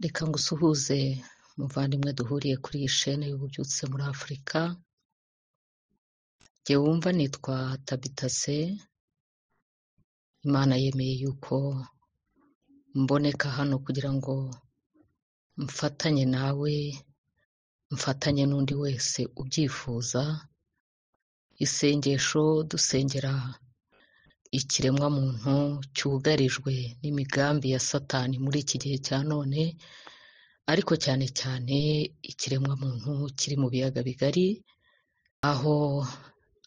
Reka ngusuhuze muvandimwe duhuriye kuri iyi shene y'ububyutse muri Afurika. Jye wumva nitwa Tabitase. Imana yemeye yuko mboneka hano kugira ngo mfatanye nawe, mfatanye n'undi wese ubyifuza, isengesho dusengera ikiremwa muntu cyugarijwe n'imigambi ya Satani muri iki gihe cya none, ariko cyane cyane ikiremwa muntu kiri mu biyaga bigari, aho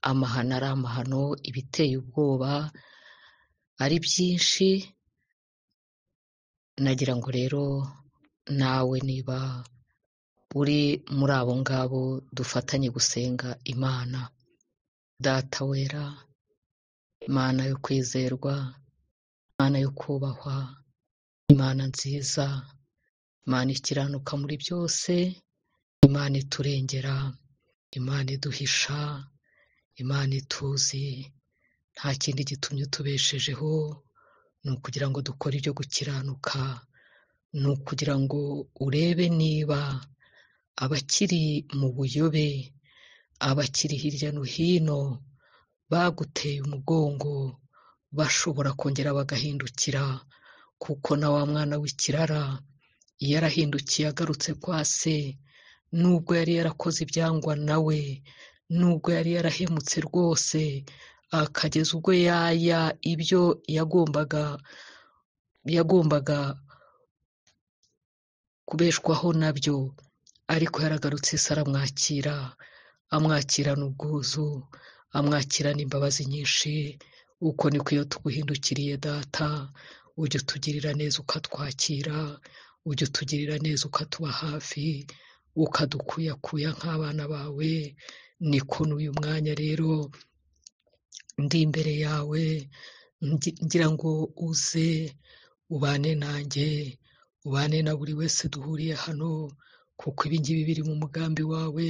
amahano ari amahano, ibiteye ubwoba ari byinshi. Nagira ngo rero nawe niba uri muri abo ngabo dufatanye gusenga Imana. Data wera, Imana yo kwizerwa, Imana yo kubahwa, Imana nziza, Imana ikiranuka muri byose, Imana iturengera, Imana iduhisha, Imana ituzi. Nta kindi gitumye utubeshejeho, ni ukugira ngo dukore ibyo gukiranuka, ni ukugira ngo urebe niba abakiri mu buyobe, abakiri hirya no hino baguteye umugongo bashobora kongera bagahindukira, kuko na wa mwana w'ikirara yarahindukiye agarutse kwa se, nubwo yari yarakoze ibyangwa nawe, nubwo yari yarahemutse rwose, akageza ubwo yaya ibyo yagombaga kubeshwaho nabyo, ariko yaragarutse se aramwakira, amwakirana ubwuzu, amwakirana imbabazi nyinshi. Uko niko iyo tuguhindukiriye Data, ujya utugirira neza ukatwakira, ujya utugirira neza ukatuba hafi, ukadukuyakuya nk'abana bawe. Niko n'uyu mwanya rero ndi imbere yawe, ngira ngo uze ubane nanjye, ubane na buri wese duhuriye hano, kuko ibingibi biri mu mugambi wawe,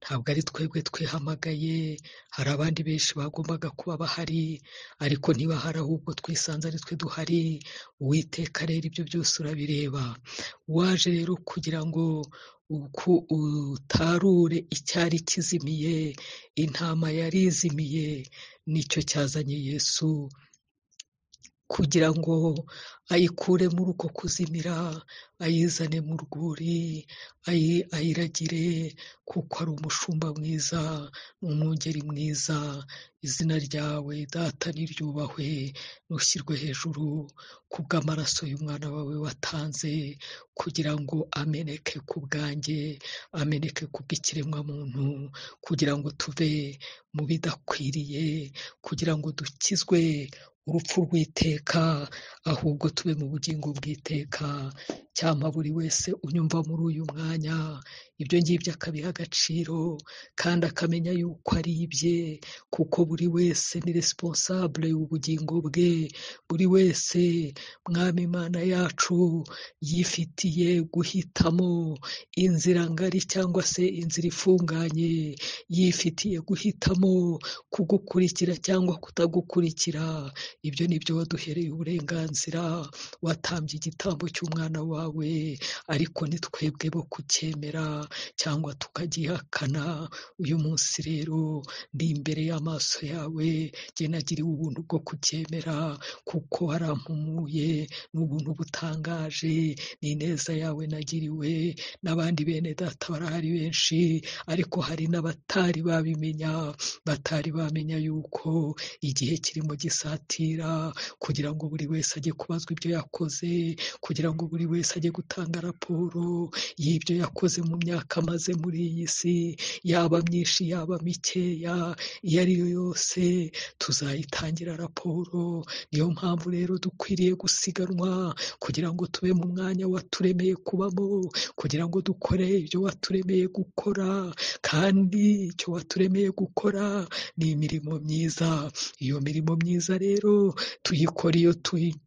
ntabwo ari twebwe twihamagaye. Hari abandi benshi bagombaga kuba bahari, ariko ntibahari, ahubwo twisanze ari twe duhari. Uwiteka rero ibyo byose urabireba. Waje rero kugira ngo utarure icyari kizimiye, intama yari izimiye, nicyo cyazanye Yesu, kugira ngo ayikure muri uko kuzimira, ayizane mu rwuri, ayiragire, kuko ari umushumba mwiza, n'umwungeri mwiza. Izina ryawe Data niryubahwe, nushyirwe hejuru kubw'amaraso y'umwana wawe watanze, kugira ngo ameneke ku bwanjye, ameneke kubw'ikiremwa muntu, kugira ngo tuve mu bidakwiriye, kugira ngo dukizwe urupfu rw'iteka, ahubwo tube mu bugingo bw'iteka. Cyampa buri wese unyumva muri uyu mwanya ibyo ngibyo akabiha agaciro, kandi akamenya yuko ari ibye, kuko buri wese ni responsable y'ubugingo bwe. Buri wese Mwami Imana yacu yifitiye guhitamo inzira ngari cyangwa se inzira ifunganye, yifitiye guhitamo kugukurikira cyangwa kutagukurikira. Ibyo ni byo waduhereye uburenganzira, watambye igitambo cy'umwana wawe, ariko ni twebwe bo kucyemera cyangwa tukagihakana. Uyu munsi rero ndi imbere y'amaso yawe, jye nagiriwe ubuntu bwo kucyemera, kuko warampumuye n'ubuntu butangaje, n'ineza yawe nagiriwe. N'abandi bene Data barahari benshi, ariko hari n'abatari babimenya, batari bamenya yuko igihe kirimo gisatira, kugira ngo buri wese ajye kubazwa ibyo yakoze, kugira ngo buri wese ajye gutanga raporo y'ibyo yakoze mu myaka amaze muri iyi si, yaba myinshi yaba mikeya, iyo ari yo yose tuzayitangira raporo. Niyo mpamvu rero dukwiriye gusiganwa, kugira ngo tube mu mwanya waturemeye kubamo, kugira ngo dukore ibyo waturemeye gukora, kandi icyo waturemeye gukora ni imirimo myiza. Iyo mirimo myiza rero tuyikora iyo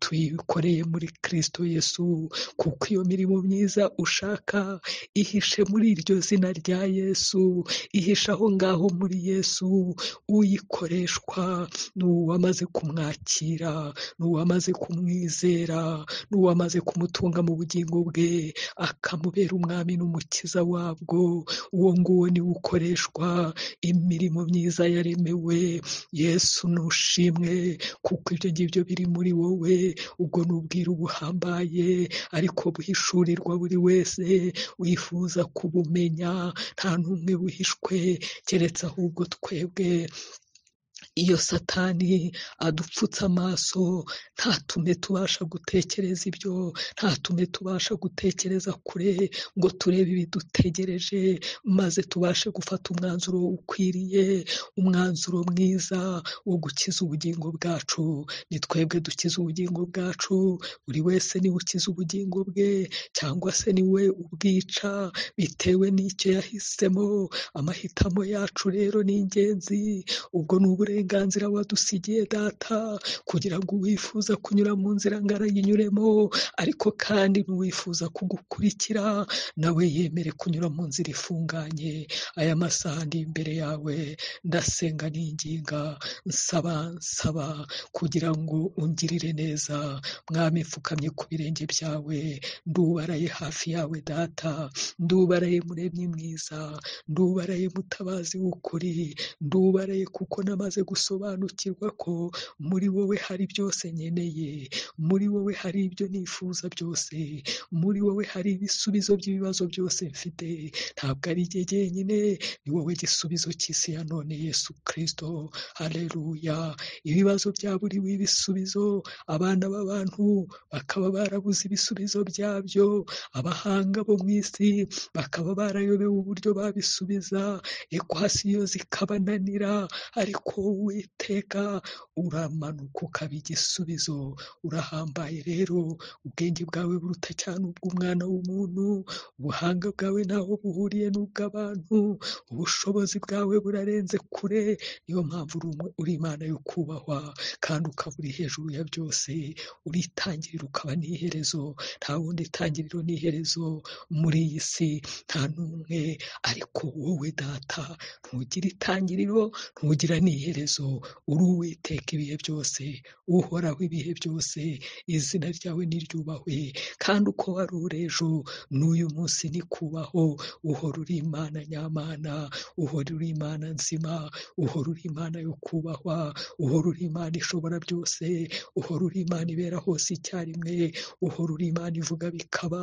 tuyikoreye muri Kristo Yesu, kuko iyo mirimo myiza ushaka ihishe muri iryo zina rya Yesu, ihishe aho ngaho muri Yesu. Uyikoreshwa ni uwamaze kumwakira, ni uwamaze kumwizera, ni uwamaze kumutunga mu bugingo bwe, akamubera umwami n'umukiza wabwo. Uwo nguwo niwe ukoreshwa imirimo myiza yaremewe. Yesu nushimwe, kuko ibyo ngibyo biri muri wowe. Ubwo ni ubwiru buhambaye ariko buhishurirwa buri wese wifuza kubumenya. Nta n'umwe wihishwe keretse ahubwo twebwe. Iyo Satani adupfutse amaso ntatume tubasha gutekereza ibyo, ntatume tubasha gutekereza kure ngo turebe ibidutegereje, maze tubashe gufata umwanzuro ukwiriye, umwanzuro mwiza wo gukiza ubugingo bwacu. Ni twebwe dukiza ubugingo bwacu, buri wese niwe ukiza ubugingo bwe, cyangwa se niwe ubwica bitewe n'icyo yahisemo. Amahitamo yacu rero ni ingenzi. Ubwo ni uburenganzira wadusigiye Data, kugira ngo uwifuza kunyura mu nzira ngo arayinyuremo, ariko kandi n'uwifuza kugukurikira nawe yemere kunyura mu nzira ifunganye. Aya masaha ndi imbere yawe, ndasenga ninginga, nsaba kugira ngo ungirire neza. Mwami, mfukamye ku birenge byawe, ndubaraye hafi yawe Data, ndubaraye Muremyi mwiza, ndubaraye Mutabazi w'ukuri, ndubaraye kuko namaze gusobanukirwa ko muri wowe hari byose nkeneye, muri wowe hari ibyo nifuza byose, muri wowe hari ibisubizo by'ibibazo byose mfite. Ntabwo ari jye jyenyine, ni wowe gisubizo cy'isi ya none, Yesu Kristo. Haleluya. Ibibazo byaburiwe ibisubizo, abana b'abantu bakaba barabuze ibisubizo byabyo, abahanga bo mu isi bakaba barayobewe uburyo babisubiza, ekwasiyo zikabananira, ariko Uwiteka uramanuka ukaba igisubizo. Urahambaye rero, ubwenge bwawe buruta cyane ubw'umwana w'umuntu, ubuhanga bwawe ntaho buhuriye n'ubw'abantu, ubushobozi bwawe burarenze kure. Niyo mpamvu uri Imana yo kubahwa, kandi ukaba uri hejuru ya byose. Uritangirira ukaba n'iherezo, nta wundi tangiriro n'iherezo muri iyi si, nta n'umwe. Ariko wowe Data ntugira itangiriro, ntugira n'iherezo. Uri Uwiteka ibihe byose, uhoraho ibihe byose. Izina ryawe niryubahwe, kandi uko wari uri ejo n'uyu munsi ni kubaho. Uhora uri Imana nyamana, uhora uri Imana nzima, uhora uri Imana yo kubahwa, uhora uri Imana ishobora byose, uhora uri Imana ibera hose icyarimwe, uhora uri Imana ivuga bikaba,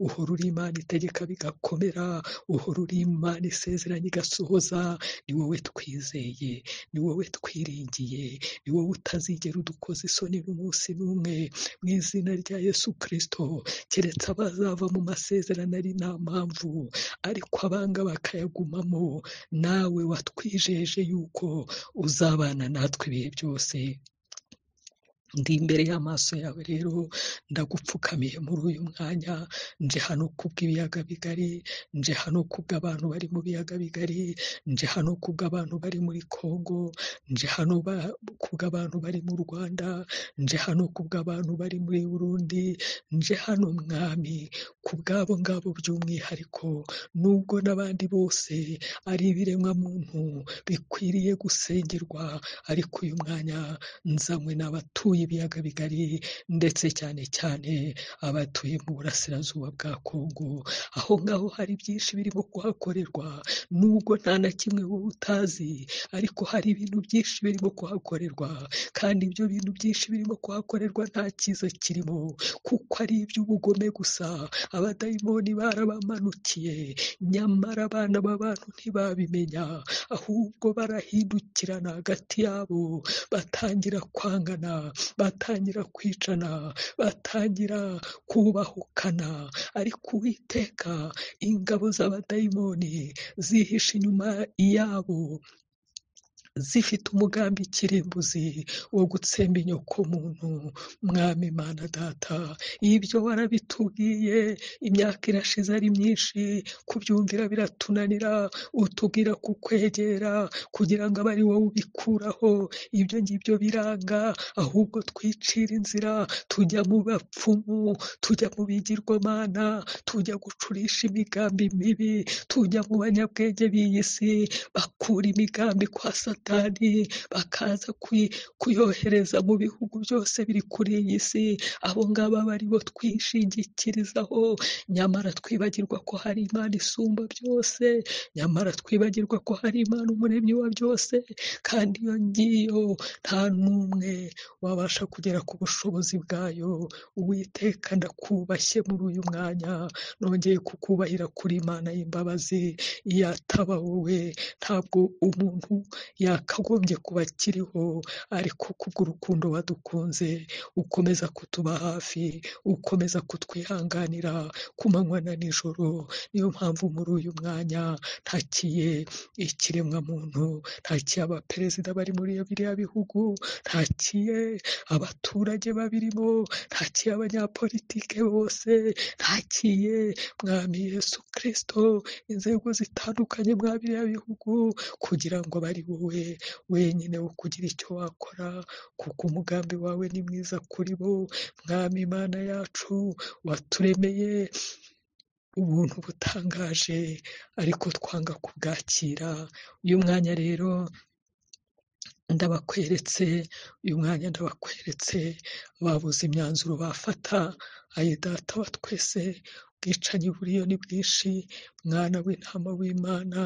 uhora uri Imana itegeka bigakomera, uhora uri Imana isezeranya igasohoza. Ni wowe twizeye, ni wowe twiringiye, ni wowe utazigera udukoza isoni n'umunsi n'umwe. Mu izina rya Yesu Kristo, keretse abazava mu masezerano ari nta mpamvu, ariko abanga bakayagumamo, nawe watwijeje yuko uzabana natwe ibihe byose. Ndi imbere y'amaso yawe rero, ndagupfukamiye muri uyu mwanya. Nje hano kubw'ibiyaga bigari, nje hano kubw'abantu bari mu biyaga bigari, nje hano kubw'abantu bari muri Kongo, nje hano kubw'abantu bari mu Rwanda, nje hano kubw'abantu bari muri Burundi, nje hano Mwami kubw'abo ngabo by'umwihariko, nubwo n'abandi bose ari ibiremwa muntu bikwiriye gusengerwa, ariko uyu mwanya nzanywe n'abatuye ibiyaga bigari, ndetse cyane cyane abatuye mu burasirazuba bwa Kongo. Aho ngaho hari byinshi birimo kuhakorerwa, nubwo nta na kimwe wowe utazi, ariko hari ibintu byinshi birimo kuhakorerwa, kandi ibyo bintu byinshi birimo kuhakorerwa nta cyiza kirimo, kuko ari iby'ubugome gusa. Abadayimoni barabamanukiye, nyamara abana b'abantu ntibabimenya, ahubwo barahindukirana hagati yabo, batangira kwangana, batangira kwicana, batangira kubahukana. Ariko Uwiteka, ingabo z'abadayimoni zihishe inyuma yabo, zifite umugambi kirimbuzi wo gutsemba inyokomuntu. Mwami Mana Data, ibyo warabitubwiye, imyaka irashize ari myinshi, kubyumvira biratunanira, utubwira kukwegera kugira ngo abe ari wowe ubikuraho. Ibyo ngibyo biranga, ahubwo twicira inzira, tujya mu bapfumu, tujya mu bigirwamana, tujya gucurisha imigambi mibi, tujya mu banyabwenge b'iyi si bakura imigambi kwa Satani, bakaza kuyohereza mu bihugu byose biri kuri iyi si. Abo ngabo aba ari bo twishingikirizaho, nyamara twibagirwa ko hari Imana isumba byose, nyamara twibagirwa ko hari Imana umuremyi wa byose, kandi iyo ngiyo nta n'umwe wabasha kugera ku bushobozi bwayo. Uwiteka ndakubashye muri uyu mwanya, nongeye kukubahira kuri Imana y'imbabazi. Iyo ataba wowe ntabwo umuntu yakagombye kuba akiriho, ariko kubw'urukundo wadukunze ukomeza kutuba hafi, ukomeza kutwihanganira ku manywa na nijoro. Niyo mpamvu muri uyu mwanya ntakiye ikiremwa muntu, ntakiye abaperezida bari muri biriya bihugu, ntakiye abaturage babirimo, ntakiye abanyapolitike bose, ntakiye Mwami Yesu Kristo inzego zitandukanye mwa biriya bihugu, kugira ngo bari wowe wenyine wo kugira icyo wakora, kuko umugambi wawe ni mwiza kuri bo. Mwami Imana yacu, waturemeye ubuntu butangaje, ariko twanga kubwakira. Uyu mwanya rero ndabakweretse, uyu mwanya ndabakweretse babuze imyanzuro bafata. Ayi Data wa twese, ubwicanyi buriyo ni bwinshi. Mwana w'intama w'Imana,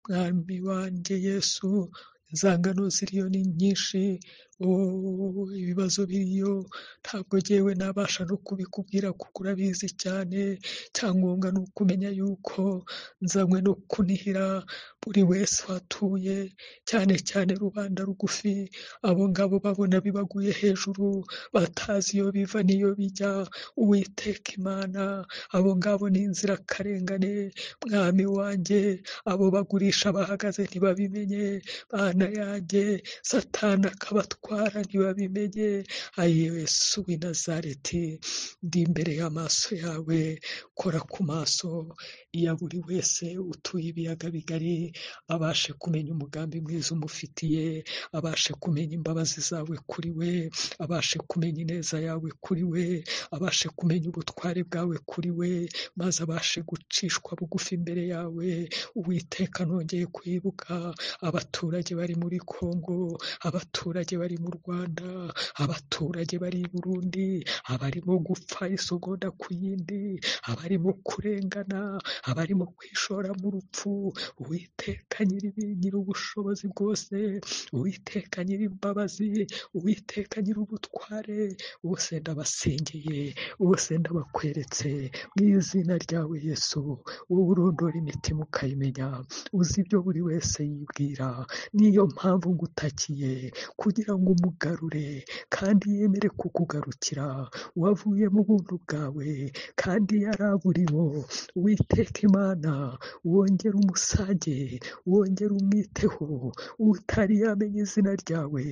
mwami wanjye Yesu, inzangano ziriyo ni nyinshi. Ibibazo biriyo ntabwo jyewe nabasha no kubikubwira kuko urabizi cyane. Icyangombwa ni ukumenya yuko nzanywe no kunihira buri wese watuye, cyane cyane rubanda rugufi. Abo ngabo babona bibaguye hejuru, batazi iyo biva n'iyo bijya. Uwiteka Imana, abo ngabo ni inzirakarengane. Mwami wanjye, abo bagurisha bahagaze ntibabimenye. Bana yanjye, Satani akabatwara ntibabimenye. Ayi Yesu w'i Nazareti, ndi imbere y'amaso yawe, kora ku maso ya buri wese utuye ibiyaga bigari, abashe kumenya umugambi mwiza umufitiye, abashe kumenya imbabazi zawe kuri we, abashe kumenya ineza yawe kuri we, abashe kumenya ubutware bwawe kuri we, maze abashe gucishwa bugufi imbere yawe. Uwiteka, nongeye kwibuka abaturage bari muri Kongo, abaturage bari mu Rwanda, abaturage bari i Burundi, abarimo gupfa isogonda ku yindi, abarimo kurengana, abarimo kwishora mu rupfu. Uwiteka nyir'ubushobozi bwose, Uwiteka nyir'imbabazi, Uwiteka nyir'ubutware, bose ndabasengeye, bose ndabakweretse mu izina ryawe Yesu. Wowe urondora imitima ukayimenya, uzi ibyo buri wese yibwira. Niyo mpamvu ngutakiye kugira ngo umugarure, kandi yemere kukugarukira. Wavuye mu buntu bwawe, kandi yaraburiwo. Uwiteka Imana, wongere umusage, wongere umwiteho. Utari yamenya izina ryawe,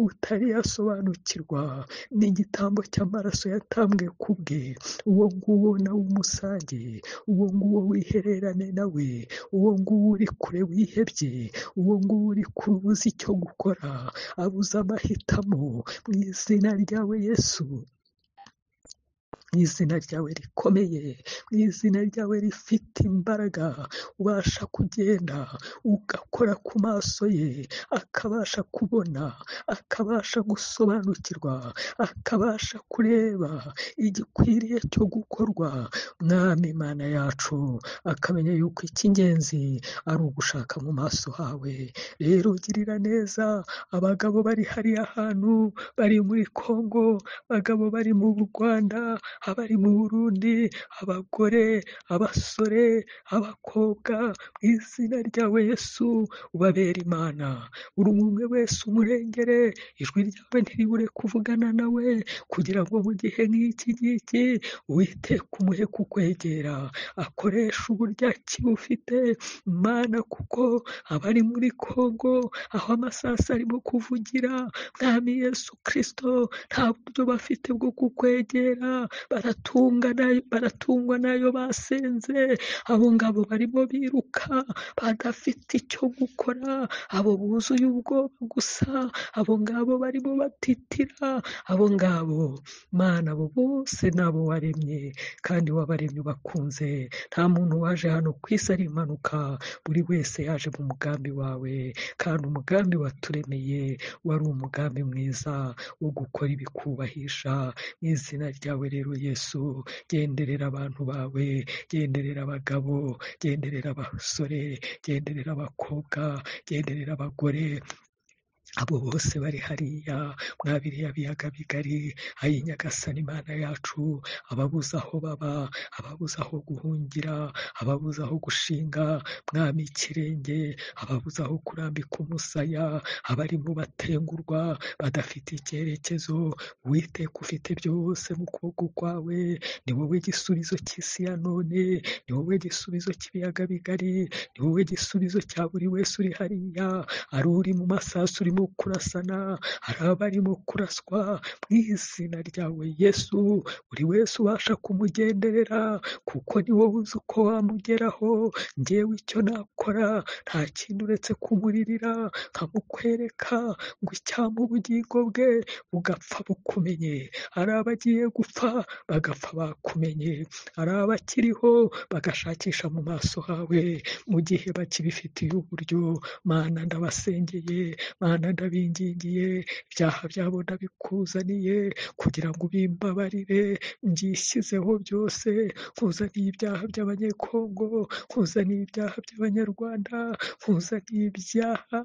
utari yasobanukirwa n'igitambo cy'amaraso yatambwe ku bwe, uwo nguwo nawe umusage, uwo nguwo wihererane nawe, uwo nguwo uri kure wihebye, uwo nguwo uri kubuza icyo gukora, abuze amahitamo. Mu izina ryawe Yesu, mu izina ryawe rikomeye, mu izina ryawe rifite imbaraga, ubasha kugenda ugakora ku maso ye, akabasha kubona, akabasha gusobanukirwa, akabasha kureba igikwiriye cyo gukorwa. Mwami Imana yacu, akamenya yuko icy'ingenzi ari ugushaka mu maso hawe. Rero ugirira neza abagabo bari hariya hantu, bari muri Kongo, abagabo bari mu Rwanda, abari mu Burundi, abagore, abasore, abakobwa, mu izina ryawe Yesu ubabera Imana, buri umwe wese umurengere, ijwi ryawe ntiribure kuvugana nawe, kugira ngo mu gihe nk'iki ngiki Uwiteka umuhe kukwegera, akoresha uburyo akibufite Mana, kuko abari muri Kongo aho amasasu arimo kuvugira, Mwami Yesu Kristo, nta buryo bafite bwo kukwegera, baratungwa nayo basenze, abo ngabo barimo biruka badafite icyo gukora, abo buzuye ubwoba gusa, abo ngabo barimo batitira, abo ngabo Mana, abo bose ni abo waremye kandi wabaremye ubakunze, nta muntu waje hano ku isi ari impanuka, buri wese yaje mu mugambi wawe, kandi umugambi waturemeye wari umugambi mwiza wo gukora ibikubahisha. Mu izina ryawe rero Yesu, genderera abantu bawe, genderera abagabo, genderera abasore, genderera abakobwa, genderera abagore, abo bose bari hariya mwa biriya biyaga bigari, ayi Nyagasani Imana yacu, ababuze aho baba, ababuze aho guhungira, ababuze aho gushinga Mwami ikirenge, ababuze aho kurambika umusaya, abarimo batengurwa badafite icyerekezo, Uwiteka ufite byose mu kuboko kwawe, ni wowe gisubizo cy'isi ya none, ni wowe gisubizo cy'ibiyaga bigari, ni wowe gisubizo cya buri wese uri hariya, ari uri mu masasu urimo kurasana, hari abarimo kuraswa, mu izina ryawe Yesu, buri wese ubasha kumugenderera, kuko ni wowe uzi uko wamugeraho, njyewe icyo nakora nta kindi uretse kumuririra, nkamukwereka ngo icyampa ubugingo bwe bugapfa bukumenye, hari abagiye gupfa bagapfa bakumenye, hari abakiriho bagashakisha mu maso hawe, mu gihe bakibifitiye uburyo. Mana, ndabasengeye, Mana, ndabingingiye, ibyaha byabo ndabikuzaniye, kugira ngo ubimbabarire, mbyishyizeho byose, nkuzaniye ibyaha by'abanyekongo, nkuzaniye ibyaha by'abanyarwanda, nkuzaniye ibyaha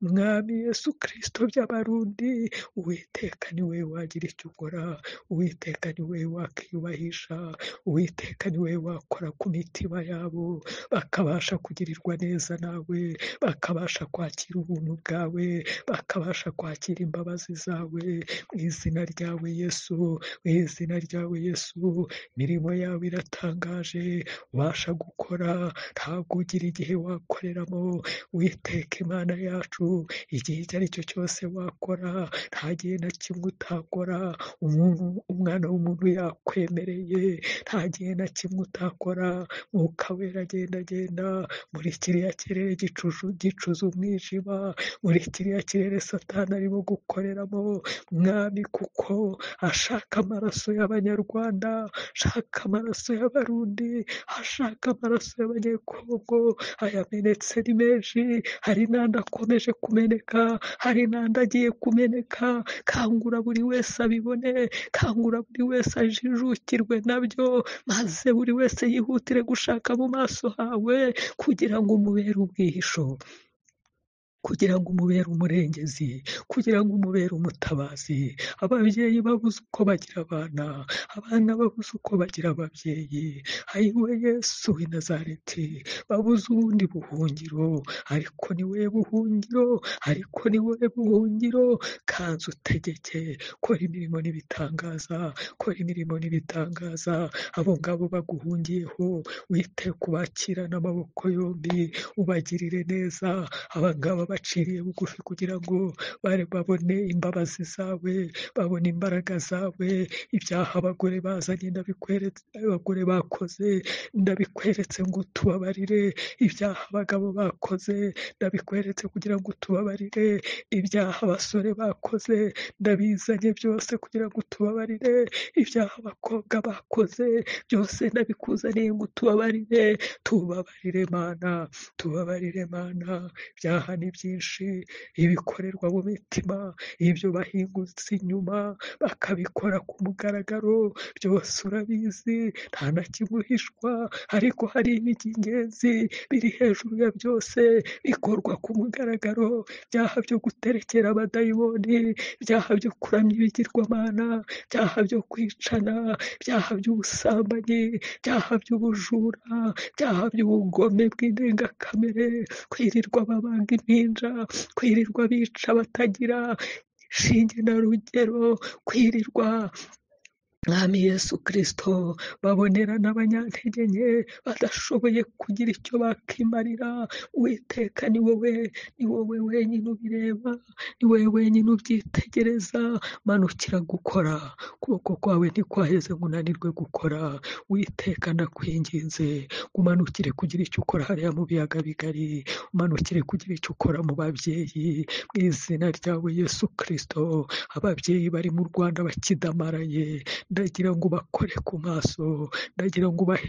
Mwami Yesu Kristo by'abarundi, Uwiteka ni we wagira icyo ukora, Uwiteka ni we wakiyubahisha, Uwiteka ni we wakora ku mitima yabo, bakabasha kugirirwa neza nawe, bakabasha kwakira ubuntu bwawe, bakabasha kwakira imbabazi zawe, mu izina ryawe Yesu, mu izina ryawe Yesu, imirimo yawe iratangaje, ubasha gukora, ntabwo ugira igihe wakoreramo, Uwiteka Imana yacu, igihe icyo ari cyo cyose wakora, nta gihe na kimwe utakora, umwana w'umuntu yakwemereye, nta gihe na kimwe utakora, Mwuka Wera agenda muri kiriya kirere gicuza umwijima, muri kiriya kirere Satani arimo gukoreramo, Mwami, kuko ashaka amaraso y'Abanyarwanda, ashaka amaraso y'Abarundi, ashaka amaraso y'Abanyekongo, ayamenetse ni menshi, hari n'andi akomeje kumeneka, hari n'andi agiye kumeneka, kangura buri wese abibone, kangura buri wese ajijukirwe nabyo, maze buri wese yihutire gushaka mu maso hawe, kugira ngo umubere ubwihisho, kugira ngo umubere umurengezi, kugira ngo umubere umutabazi, ababyeyi babuze uko bagira abana, abana babuze uko bagira ababyeyi, ayiwe Yesu w'i Nazareti, babuze ubundi buhungiro, ariko ni wowe buhungiro, ariko ni wowe buhungiro, kanzu utegeke, kora imirimo n'ibitangaza, kora imirimo n'ibitangaza, abo ngabo baguhungiyeho, wite kubakirana amaboko yombi, ubagirire neza, aba ngaba baciriye bugufi kugira ngo babone imbabazi zawe, babone imbaraga zawe, ibyaha abagore bazanye ndabikweretse, abagore bakoze ndabikweretse ngo tubabarire, ibyaha abagabo bakoze ndabikweretse kugira ngo tubabarire, ibyaha abasore bakoze ndabizanye byose kugira ngo tubabarire, ibyaha abakobwa bakoze byose ndabikuzaniye ngo tubabarire, tubabarire Mana, tubabarire Mana, ibyaha ni byinshi, ibikorerwa mu mitima, ibyo bahingutse inyuma bakabikora ku mugaragaro, byose urabizi, nta na kimwe uhishwa, ariko hari iby'ingenzi biri hejuru ya byose bikorwa ku mugaragaro, ibyaha byo guterekera abadayimoni, ibyaha byo kuramya ibigirwamana, ibyaha byo kwicana, ibyaha by'ubusambanyi, ibyaha by'ubujura, ibyaha by'ubugome bw'indengakamere, kwirirwa babaga impinja, kwirirwa bica batagira shinge na rugero, kwirirwa Mwami Yesu Kristo babonera n'abanyantege nke badashoboye kugira icyo bakimarira. Uwiteka ni wowe wenyine ubireba, ni wowe wenyine ubyitegereza. Manukira gukora, ukuboko kwawe ntikwaheze ngo unanirwe gukora. Uwiteka ndakwinginze umanukire kugira icyo ukora hariya mu biyaga bigari, umanukire kugira icyo ukora mu babyeyi, mu izina ryawe Yesu Kristo. Ababyeyi bari mu Rwanda bakidamaraye, ndagira ngo bakore ku maso, ndagira ngo ubahe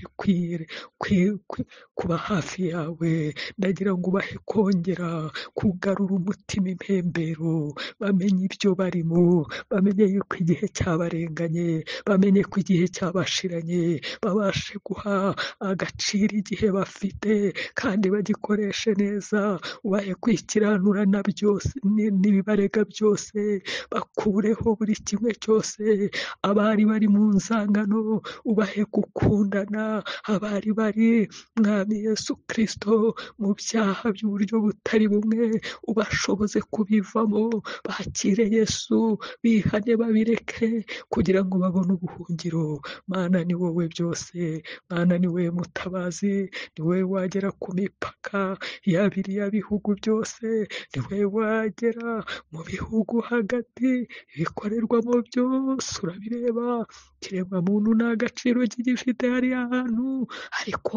kuba hafi yawe, ndagira ngo ubahe kongera kugarura umutima impembero, bamenye ibyo barimo, bamenye yuko igihe cyabarenganye, bamenye ko igihe cyabashiranye, babashe guha agaciro igihe bafite kandi bagikoreshe neza. Ubahe kwikiranura na byose n'ibibarega byose, bakureho buri kimwe cyose. Abari bari mu nzangano ubahe gukundana, abari bari Mwami Yesu Kristo mu byaha by'uburyo butari bumwe ubashoboze kubivamo, bakire Yesu, bihane babireke kugira ngo babone ubuhungiro. Mana ni wowe byose, Mana ni wowe mutabazi, ni wowe wagera ku mipaka ya biriya bihugu byose, ni wowe wagera mu bihugu hagati, ibikorerwamo byose urabireba. Ikiremwa muntu nta gaciro kigifite hariya hantu, ariko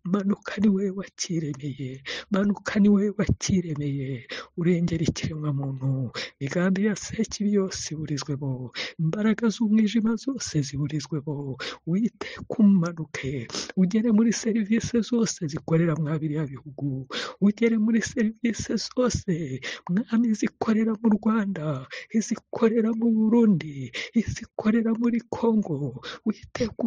manuka ni wowe wakiremeye, manuka ni wowe wakiremeye, urengera ikiremwa muntu. Imigambi ya sekibi yose iburizwemo, imbaraga z'umwijima zose ziburizwemo. Uwiteka umanuke ugere muri serivisi zose zikorera mwa biriya bihugu, ugere muri serivisi zose Mwami zikorera mu Rwanda, izikorera mu Burundi, izikorera muri Kongo. Uwiteka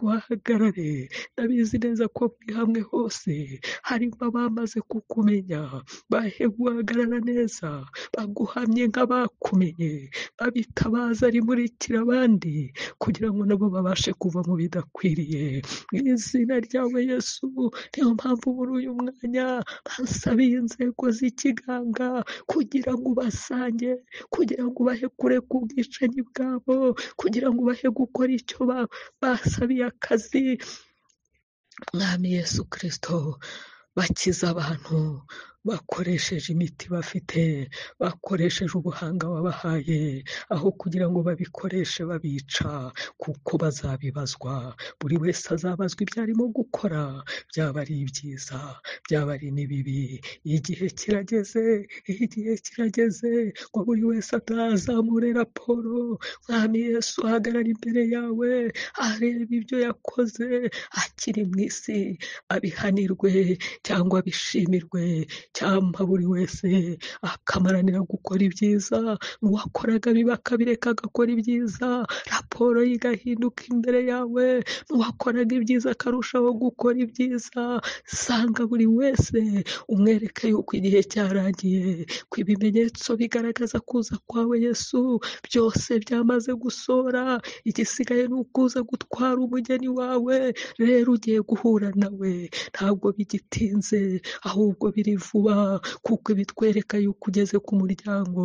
uhagarare, ndabizi neza ko muri hamwe hose harimo abamaze kukumenya, bahe guhagarara neza, baguhamye nk'abakumenye, babitabaza rimurikira abandi kugira ngo nabo babashe kuva mu bidakwiriye. Mu izina ryawe Yesu, niyo mpamvu muri uyu mwanya basabiye inzego z'ikiganga kugira ngo ubasange, kugira ngo ubahe kureka ubwicanyi bwabo, kugira ngo ubahe gukora icyo basabiye akazi. Mwami Yesu Kristo, bakiza abantu bakoresheje imiti bafite, bakoresheje ubuhanga wabahaye, aho kugira ngo babikoreshe babica, kuko bazabibazwa. Buri wese azabazwa ibyo arimo gukora, byaba ari ibyiza, byaba ari n'ibibi. Igihe kirageze ngo buri wese atazamure raporo. Mwami Yesu, ahagarara imbere yawe, areba ibyo yakoze akiri mu isi, abihanirwe cyangwa abishimirwe, cyangwa buri wese akamaranira gukora ibyiza. N'uwakoraga bibi akabireka agakora ibyiza, raporo ye igahinduka imbere yawe. N'uwakoraga ibyiza akarushaho gukora ibyiza. Sanga buri wese umwereke yuko igihe cyarangiye, ko ibimenyetso bigaragaza kuza kwawe Yesu byose byamaze gusohora, igisigaye ni ukuza gutwara umugeni wawe. Rero ugiye guhura nawe, ntabwo bigitinze, ahubwo biri vuba, kuko ibitwereka yuko ugeze ku muryango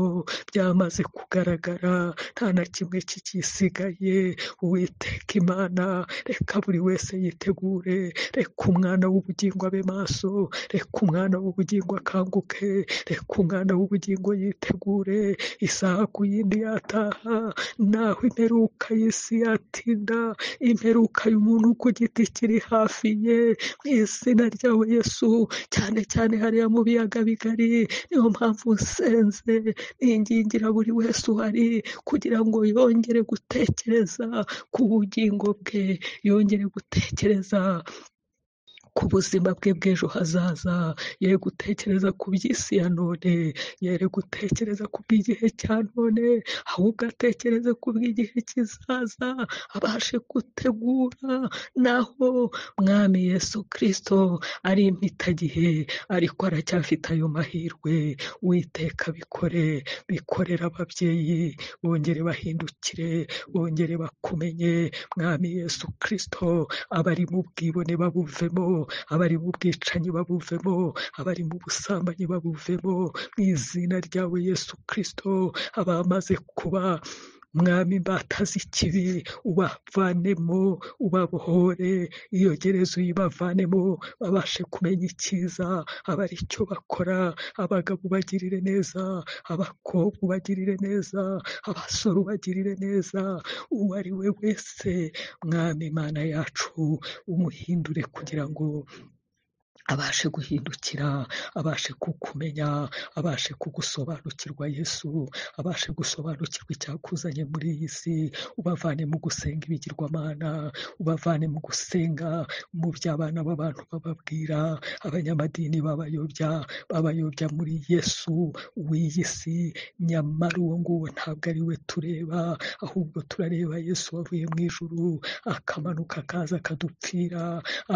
byamaze kugaragara, nta na kimwe kikisigaye. Uwiteka Imana, reka buri wese yitegure, reka umwana w'ubugingo abe maso, reka umwana w'ubugingo akanguke, reka umwana w'ubugingo yitegure. Isaha ku yindi yataha, naho imperuka y'isi yatinda, imperuka y'umuntu ku giti kiri hafi ye. Mu izina ryawe Yesu, cyane cyane hariya mu biyaga bigari, niyo mpamvu nsenze ningingira buri wese uhari kugira ngo yongere gutekereza ku bugingo bwe, yongere gutekereza ku buzima bwe bw'ejo hazaza, yere gutekereza ku by'isi ya none, yere gutekereza ku bw'igihe cya none, ahubwo atekereze ku bw'igihe kizaza, abashe gutegura naho mwami Yesu Kristo ari impitagihe, ariko aracyafite ayo mahirwe. Uwiteka bikorera ababyeyi, bongere bahindukire, bongere bakumenye mwami Yesu Kristo, abari mu bwibone babuvemo, abari mu bwicanyi babuvemo, abari mu busambanyi babuvemo, mu izina ryawe Yesu Kristo, abamaze kuba mwami imbata z'ikibi ubavanemo, ubabohore, iyo gereza uyibavanemo, babashe kumenya icyiza, abari icyo bakora, abagabo ubagirire neza, abakobwa ubagirire neza, abasore ubagirire neza, uwo ari we wese mwami Mana yacu umuhindure kugira ngo abashe guhindukira, abashe kukumenya, abashe kugusobanukirwa Yesu, abashe gusobanukirwa icyakuzanye muri iyi si, ubavane mu gusenga ibigirwamana, ubavane mu gusenga mu by'abana b'abantu bababwira, abanyamadini babayobya muri Yesu w'iyi si, nyamara uwo nguwo ntabwo ari we tureba, ahubwo turareba Yesu wavuye mu ijuru, akamanuka akaza akadupfira,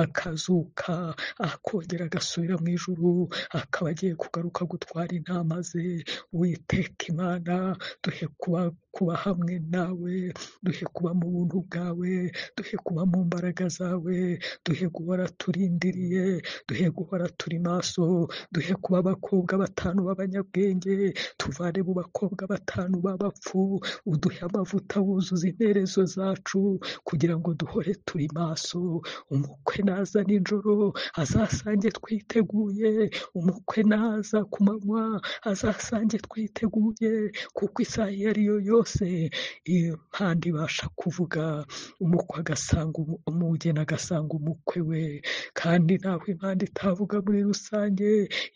akazuka, akongera agasubira mu ijuru, akaba agiye kugaruka gutwara intama ze. Uwiteka Imana, duhe kuba hamwe nawe, duhe kuba mu buntu bwawe, duhe kuba mu mbaraga zawe, duhe guhora turindiriye, duhe guhora turi maso, duhe kuba abakobwa 5 b'abanyabwenge, tuvane mu bakobwa 5 b'abapfu, uduhe amavuta wuzuza interezo zacu, kugira ngo duhore turi maso. Umukwe naza nijoro azasange twiteguye, umukwe naza ku manywa azasange twiteguye, kuko isaha iyo ari yo yose impanda ibasha kuvuga, umukwe agasanga umugeni agasanga umukwe we, kandi naho impanda itavuga muri rusange,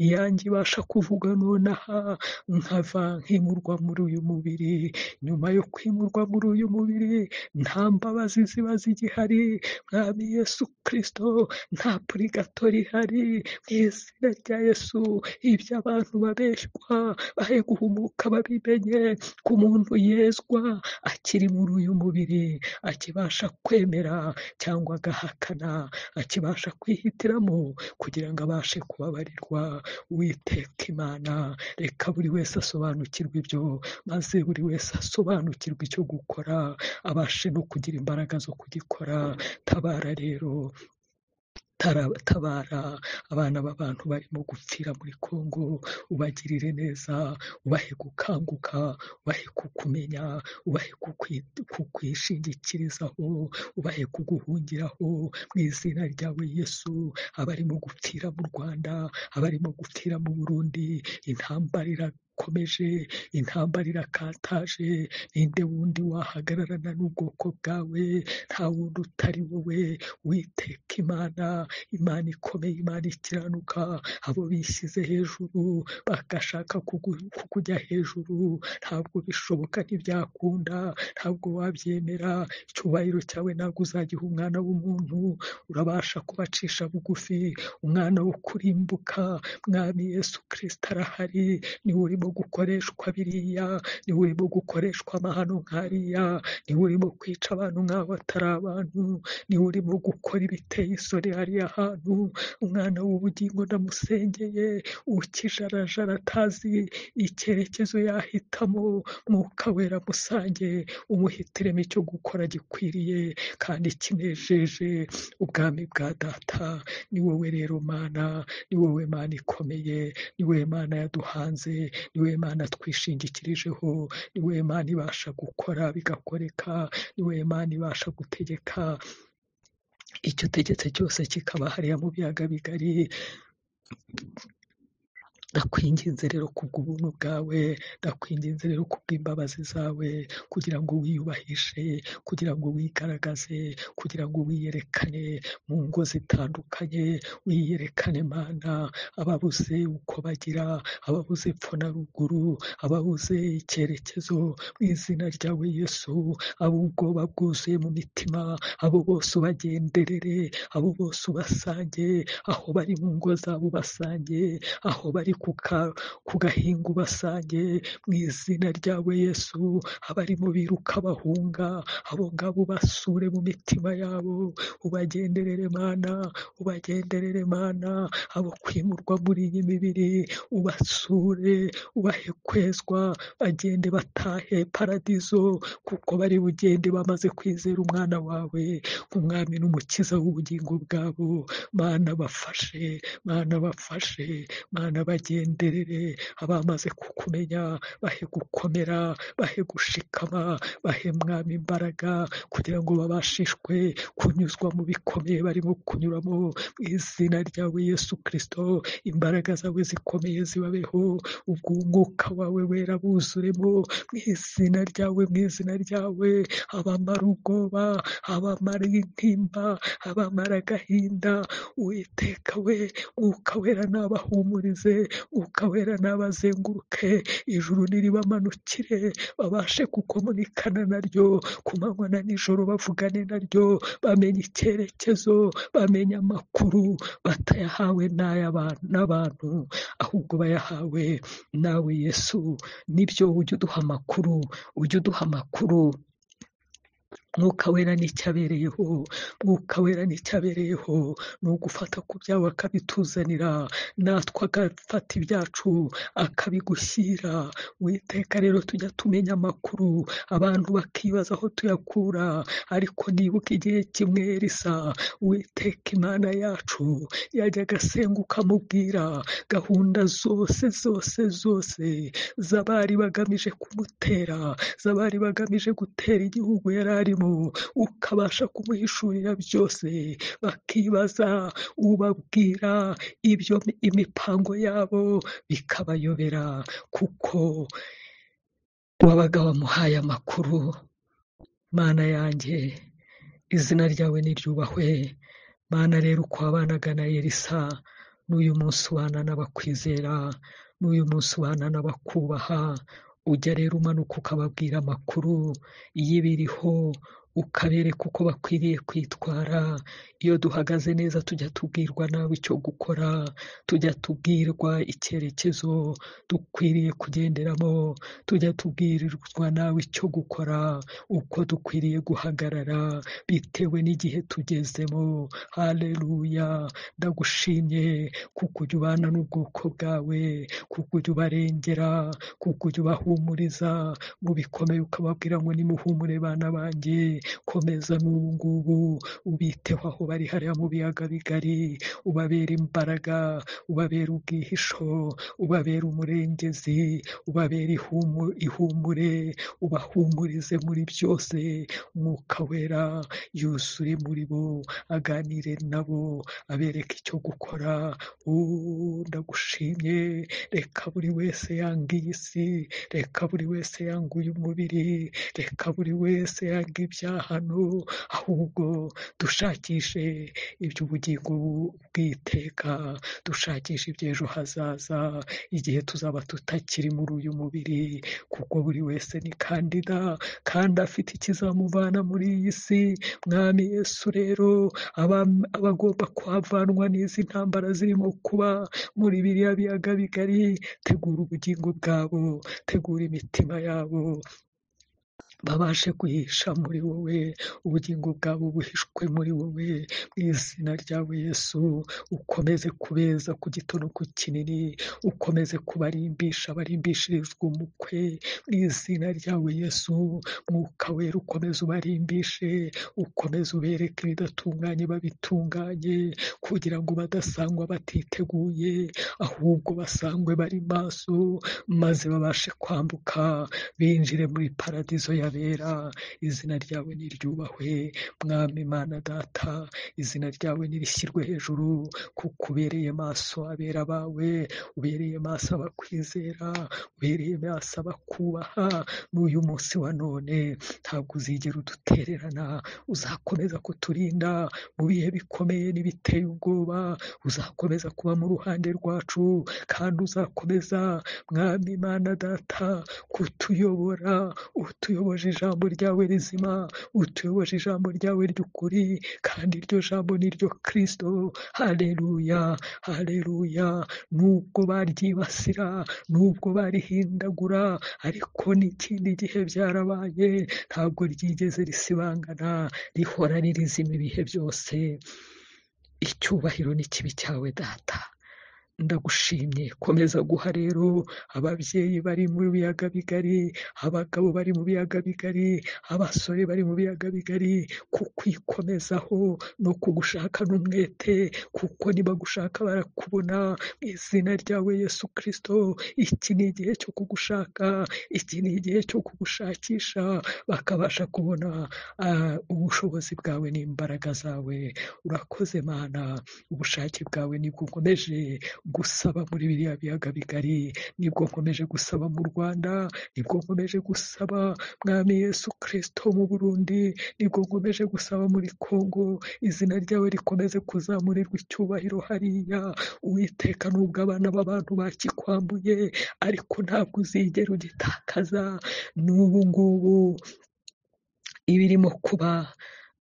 iyanjye ibasha kuvuga nonaha, nkava nkimurwa muri uyu mubiri. Nyuma yo kwimurwa muri uyu mubiri, nta mbabazi ziba zigihari mwami Yesu Kristo, nta purigatori ihari, mu izina rya Yesu. Ibyo abantu babeshywa bahe guhumuka, babimenye ko umuntu yezwa akiri muri uyu mubiri, akibasha kwemera cyangwa agahakana, akibasha kwihitiramo kugira ngo abashe kubabarirwa. Uwiteka Imana, reka buri wese asobanukirwe ibyo, maze buri wese asobanukirwe icyo gukora, abashe no kugira imbaraga zo kugikora. Tabara rero, tabara abana b'abantu barimo gupfira muri Kongo, ubagirire neza, ubahe gukanguka, ubahe kukumenya, ubahe kukwishingikirizaho, ubahe kuguhungiraho mu izina ryawe Yesu. Abarimo gupfira mu Rwanda, abarimo gupfira mu Burundi, intambara irakomeje, intambara irakataje, ninde wundi wahagararana n'ubwoko bwawe? Nta wundi utari wowe. Witeka Imana, Imana ikomeye, Imana ikiranuka, abo bishyize hejuru bagashaka kukujya hejuru, ntabwo bishoboka, ntibyakunda, ntabwo wabyemera. Icyubahiro cyawe ntabwo uzagiha umwana w'umuntu, urabasha kubacisha bugufi. Umwana wo kurimbuka mwami Yesu Kristo arahari, niwe urimo gukoreshwa biriya, niwe urimo gukoreshwa amahano nk'ariya, niwe urimo kwica abantu nk'aho atari abantu, niwe urimo gukora ibiteye isoni hariya hantu. Umwana w'ubugingo ndamusengeye, ukijarajara atazi icyerekezo yahitamo, Mwuka Wera musange, umuhitiremo icyo gukora gikwiriye kandi kinejeje ubwami bwa data. Ni wowe rero Mana, ni wowe Mana ikomeye, ni wowe Mana yaduhanze, ni wowe Mana twishingikirijeho, ni wowe Mana ibasha gukora bigakoreka, ni wowe Mana ibasha gutegeka icyo utegetse cyose kikaba hariya mu biyaga bigari. ndakwinginze rero kubw'ubuntu bwawe, ndakwinginze rero kubw'imbabazi zawe, kugira ngo wiyubahishe, kugira ngo wigaragaze, kugira ngo wiyerekane mu ngo zitandukanye, wiyerekane Mana, ababuze uko bagira, ababuze epfo na ruguru, ababuze icyerekezo, mu izina ryawe Yesu, abo ubwoba bwuzuye mu mitima, abo bose ubagenderere, abo bose ubasange, aho bari mu ngo zabo ubasange, aho bari ku gahinga ubasange, mu izina ryawe Yesu, abarimo biruka bahunga, abo ngabo ubasure mu mitima yabo, ubagenderere Mana, ubagenderere Mana, abo kwimurwa muri iyi mibiri ubasure, ubahe kwezwa, bagende batahe paradizo, kuko bari bugende bamaze kwizera umwana wawe nk'umwami n'umukiza w'ubugingo bwabo. Mana bafashe, Mana bafashe, Mana bagenderere, abamaze kukumenya bahe gukomera, bahe gushikama, bahe Mwami imbaraga, kugira ngo babashishwe kunyuzwa mu bikomeye barimo kunyuramo, mu izina ryawe Yesu Kristo, imbaraga zawe zikomeye zibabeho, ubw'umwuka wawe wera buzuremo, mu izina ryawe, mu izina ryawe, abamara ubwoba, abamara intimba, abamara agahinda, Uwiteka we, Mwuka wera nabahumurize, Mwuka wera nabazenguruke, ijuru niribamanukire, babashe kukomunikana naryo ku manywa na nijoro, bavugane naryo, bamenye icyerekezo, bamenye amakuru batayahawe n'abantu, ahubwo bayahawe nawe Yesu. Nibyo, ujye uduha amakuru, ujye uduha amakuru. Mwuka wera n'icyabereyeho, Mwuka wera n'icyabereyeho ni ugufata ku byawe akabituzanira, natwe agafata ibyacu akabigushyira. Witeka rero tujya tumenya amakuru, abantu bakibaza aho tuyakura, ariko nibuka igihe kimwe Elisa, Uwiteka Imana yacu yajyaga asenga ukamubwira gahunda zose z'abari bagamije kumutera, z'abari bagamije gutera igihugu yari arimo, ukabasha kumuhishurira byose, bakibaza, ubabwira ibyo imipango yabo bikabayobera, kuko wabaga wamuhaye amakuru. Mana yanjye, izina ryawe niryubahwe. Mana rero, uko wabanaga na Elisa, n'uyu munsi ubana n'abakwizera, n'uyu munsi ubana n'abakubaha, ujya rero umanuka ukababwira amakuru y'ibiriho, ukabereka uko bakwiriye kwitwara. Iyo duhagaze neza tujya tubwirwa nawe icyo gukora, tujya tubwirwa icyerekezo dukwiriye kugenderamo, tujya tubwirirwa nawe icyo gukora, uko dukwiriye guhagarara bitewe n'igihe tugezemo. Haleluya! Ndagushimye kuko ujya ubana n'ubwoko bwawe, kuko ujya ubarengera, kuko ujya ubahumuriza mu bikomeye, ukababwira ngo nimuhumure bana banjye, komeza n'ubu ngubu, ubiteho aho bari hariya mu biyaga bigari, ubabera imbaraga, ubabera ubwihisho, ubabera umurengezi, ubabera ihumure, ubahumurize muri byose. Mwuka wera yuzure muri bo, aganire nabo, abereke icyo gukora. Ndagushimye, reka buri wese yanga iyi si, reka buri wese yanga uyu mubiri, reka buri wese yanga ibya hano, ahubwo dushakishe iby'ubugingo bw'iteka, dushakisha iby'ejo hazaza, igihe tuzaba tutakiri muri uyu mubiri, kuko buri wese ni kandida kandi afite ikizamuvana muri iyi si. Mwami Yesu rero, abagomba kuhavanwa n'izi ntambara zirimo kuba muri biriya biyaga bigari, tegura ubugingo bwabo, tegura imitima yabo, babashe guhisha muri wowe, ubugingo bwabo buhishwe muri wowe, mu izina ryawe Yesu. Ukomeze kubeza ku gito no ku kinini, ukomeze kubarimbisha, barimbishirizwa umukwe, mu izina ryawe Yesu. Mwuka wera ukomeze ubarimbishe, ukomeze ubereke ibidatunganye babitunganye, kugira ngo badasangwa batiteguye, ahubwo basangwe bari maso, maze babashe kwambuka binjire muri paradizo ya abera, izina ryawe niryubahwe. Mwami Mana Data, izina ryawe nirishyirwe hejuru, kuko ubereye maso abera bawe, ubereye maso abakwizera, ubereye maso abakubaha. N'uyu munsi wa none ntabwo uzigera udutererana, uzakomeza kuturinda mu bihe bikomeye n'ibiteye ubwoba, uzakomeza kuba mu ruhande rwacu, kandi uzakomeza Mwami Mana Data kutuyobora, utuyoboje ijambo ryawe rizima, utuyoboje ijambo ryawe ry'ukuri, kandi iryo jambo ni ryo Kristo. Haleluya, haleluya. Nubwo baryibasira, nubwo barihindagura, ariko n'ikindi gihe byarabaye, ntabwo ryigeze risibangana, rihora ririzima ibihe byose. Icyubahiro n'ikibi cyawe Data. Ndagushimye. Komeza guha rero ababyeyi bari mu biyaga bigari, abagabo bari mu biyaga bigari, abasore bari mu biyaga bigari, kukwikomezaho no kugushaka n'umwete, kuko nibagushaka barakubona. Mu izina ryawe Yesu Kristo, iki ni igihe cyo kugushaka, iki ni igihe cyo kugushakisha, bakabasha kubona ubushobozi bwawe n'imbaraga zawe. Urakoze Mana, ubushake bwawe nibwo nkomeje gusaba muri biriya biyaga bigari, nibwo nkomeje gusaba mu Rwanda, nibwo nkomeje gusaba Mwami Yesu Kristo mu Burundi, nibwo nkomeje gusaba muri Kongo. Izina ryawe rikomeze kuzamurirwa icyubahiro hariya. Uwiteka, nubwo abana b'abantu bakikwambuye, ariko ntabwo uzigera ugitakaza. N'ubu ngubu ibirimo kuba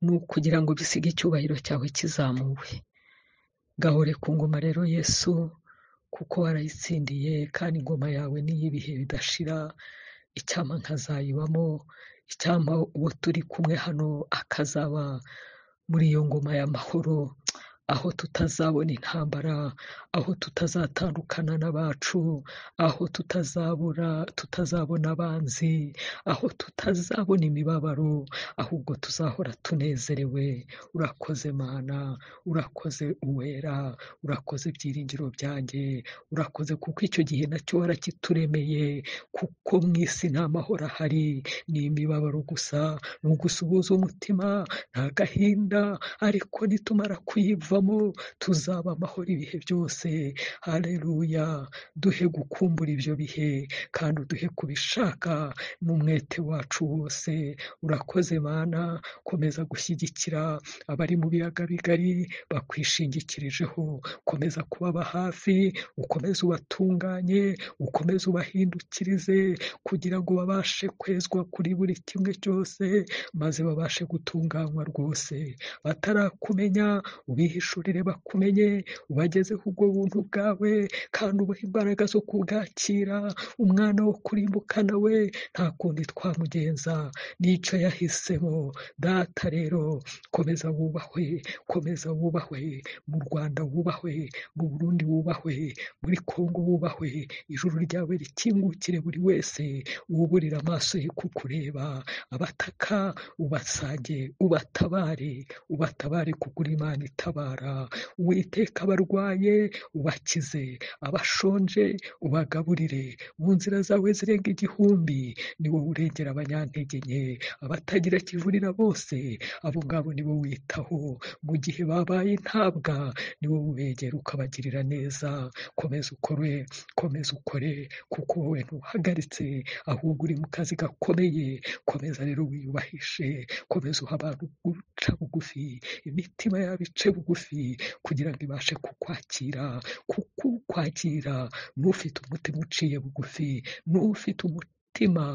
ni ukugira ngo bisige icyubahiro cyawe kizamuwe. Gahore ku ngoma rero Yesu, kuko warayitsindiye, kandi ingoma yawe ni iy'ibihe bidashira. Icyampa nkazayibamo, icyampa uwo turi kumwe hano akazaba muri iyo ngoma y'amahoro, aho tutazabona intambara, aho tutazatandukana n'abacu, aho tutazabona abanzi, aho tutazabona imibabaro, ahubwo tuzahora tunezerewe. Urakoze Mana, urakoze Uwera, urakoze byiringiro byanjye, urakoze kuko icyo gihe nacyo warakituremeye, kuko mu isi nta mahoro ahari, ni imibabaro gusa, ni ugusuhuza umutima, nta gahinda, ariko nitumara kuyivamo tuzaba amahoro ibihe byose. Haleluya. Duhe gukumbura ibyo bihe, kandi uduhe kubishaka n'umwete wacu wose. Urakoze Mana, komeza gushyigikira abari mu biyaga bigari bakwishingikirijeho, komeza kubaba hafi, ukomeze ubatunganye, ukomeze ubahindukirize, kugira ngo babashe kwezwa kuri buri kimwe cyose, maze babashe gutunganywa rwose. Batarakumenya ubihishurire bakumenye, ubagezeho ubwo buntu bwawe, kandi ubahe imbaraga zo kubwakira. Umwana wo kurimbuka nawe nta kundi twamugenza, n'icyo yahisemo. Data rero, komeza wubahwe, komeza wubahwe, mu Rwanda wubahwe, mu Burundi wubahwe, muri Kongo wubahwe. Ijuru ryawe rikingukire buri wese wuburira amaso ye kukureba. Abataka ubasange, ubatabare, ubatabare kuko uri Imana itabara. Uwiteka, abarwaye ubakize, abashonje ubagaburire. Mu nzira zawe zirenga igihumbi ni wowe urengera abanyantege nke, abatagira kivurira bose, abo ngabo ni wowe witaho. Mu gihe babaye intabwa ni wowe ubegera ukabagirira neza. Komeza ukore, komeza ukore, kuko wowe ntuhagaritse, ahubwo uri mu kazi gakomeye. Komeza rero wiyubahishe, komeza uha abantu guca bugufi, imitima yabo ice bugufi, kugira ngo ibashe kukwakira. Kuko ukwakira n'ufite umutima uciye bugufi, n'ufite umutima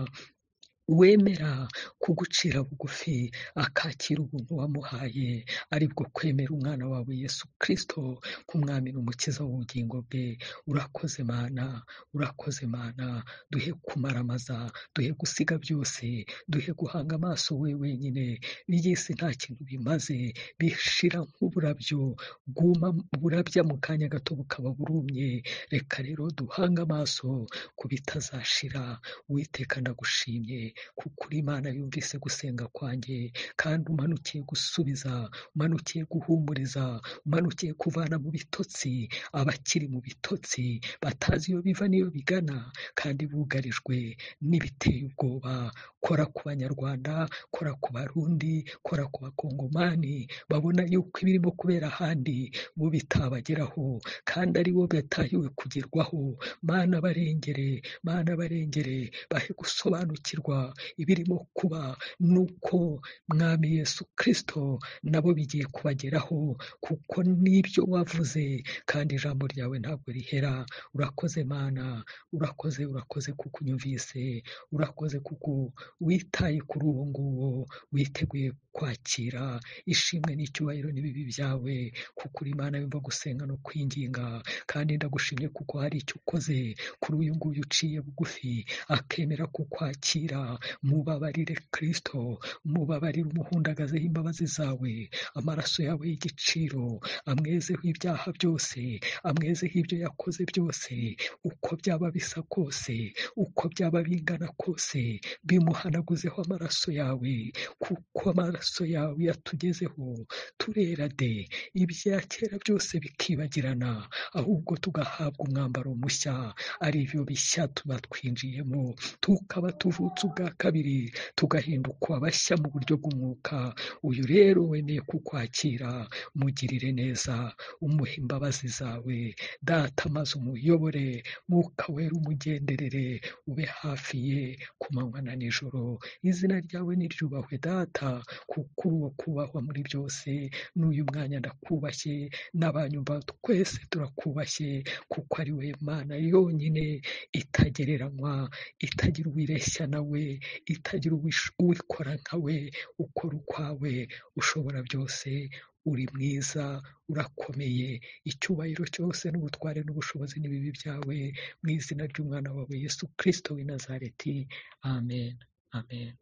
wemera kugucira bugufi, akakira ubuntu wamuhaye, aribwo kwemera umwana wawe Yesu Kristo nk'umwami n'umukiza w'ubugingo bwe. Urakoze Mana, urakoze Mana. Duhe kumaramaza, duhe gusiga byose, duhe guhanga amaso we wenyine. Iby'isi nta kintu bimaze, bishira nk'uburabyo bwuma, burabya mu kanya gato bukaba burumye. Reka rero duhange amaso ku bitazashira. Uwiteka, ndagushimye, kuko uri Imana yumvise gusenga kwanjye, kandi umanukiye gusubiza, umanukiye guhumuriza, umanukiye kuvana mu bitotsi abakiri mu bitotsi batazi iyo biva n'iyo bigana, kandi bugarijwe n'ibiteye ubwoba. Kora ku Banyarwanda, kora ku Barundi, kora ku Bakongomani, babona yuko ibirimo kubera ahandi bo bitabageraho, kandi ari bo batahiwe kugerwaho. Mana barengere, Mana barengere, bahe gusobanukirwa ibirimo kuba, nuko Mwami Yesu Kristo nabo bigiye kubageraho, kuko n'ibyo wavuze, kandi ijambo ryawe ntabwo rihera. Urakoze Mana, urakoze kuko unyumvise, urakoze kuko witaye kuri uwo nguwo, witeguye kwakira ishimwe n'icyubahiro n'ibibi byawe, kuko uri Imana yumva gusenga no kwinginga. Kandi ndagushimye kuko hari icyo ukoze kuri uyu nguyu uciye bugufi akemera kukwakira. Mubabarire Kristo, mubabarire, umuhundagazeho imbabazi zawe, amaraso yawe y'igiciro amwezeho ibyaha byose, amwezeho ibyo yakoze byose, uko byaba bisa kose, uko byaba bingana kose, bimuhanaguzeho amaraso yawe, kuko amaraso yawe yatugezeho turera de, ibya kera byose bikibagirana, ahubwo tugahabwa umwambaro mushya, ari byo bishya tuba twinjiyemo, tukaba tuvutse ubwa kabiri, tugahinduka abashya mu buryo bw'umwuka. Uyu rero wemeye kukwakira, mugirire neza, umuhe imbabazi zawe Data, maze umuyobore, Mwuka Wera umugenderere, ube hafi ye ku manywa na nijoro. Izina ryawe niryubahwe Data, kuko uri uwo kubahwa muri byose. N'uyu mwanya ndakubashye, n'abanyumva twese turakubashye, kuko ari we Mana yonyine itagereranywa, itagira uwireshya nawe, itagira uwikora nkawe, ukora ukwawe, ushobora byose, uri mwiza, urakomeye. Icyubahiro cyose n'ubutware n'ubushobozi n'ibibi byawe, mu izina ry'umwana wawe Yesu Kristo w'i Nazareti. Amen, amen.